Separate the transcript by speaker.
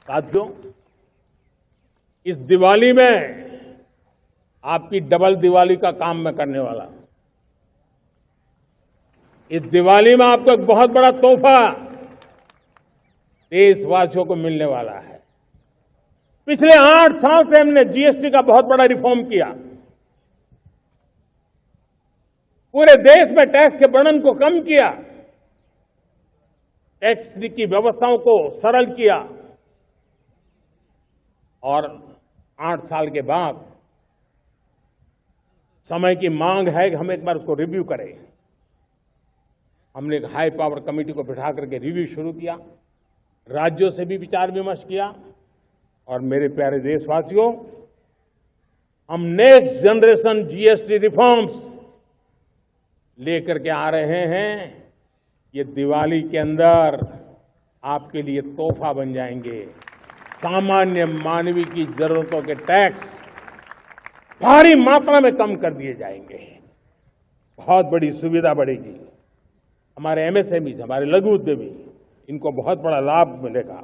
Speaker 1: साथियों, इस दिवाली में आपकी डबल दिवाली का काम मैं करने वाला हूं। इस दिवाली में आपको एक बहुत बड़ा तोहफा देशवासियों को मिलने वाला है। पिछले 8 साल से हमने जीएसटी का बहुत बड़ा रिफॉर्म किया। पूरे देश में टैक्स के बर्डन को कम किया, टैक्स की व्यवस्थाओं को सरल किया और 8 साल के बाद समय की मांग है कि हम एक बार उसको रिव्यू करें। हमने एक हाई पावर कमेटी को बिठा करके रिव्यू शुरू किया, राज्यों से भी विचार विमर्श किया और मेरे प्यारे देशवासियों, हम नेक्स्ट जनरेशन जीएसटी रिफॉर्म्स लेकर के आ रहे हैं। ये दिवाली के अंदर आपके लिए तोहफा बन जाएंगे। सामान्य मानवीय की जरूरतों के टैक्स भारी मात्रा में कम कर दिए जाएंगे। बहुत बड़ी सुविधा बढ़ेगी। हमारे एमएसएमई, हमारे लघु उद्यमी, इनको बहुत बड़ा लाभ मिलेगा।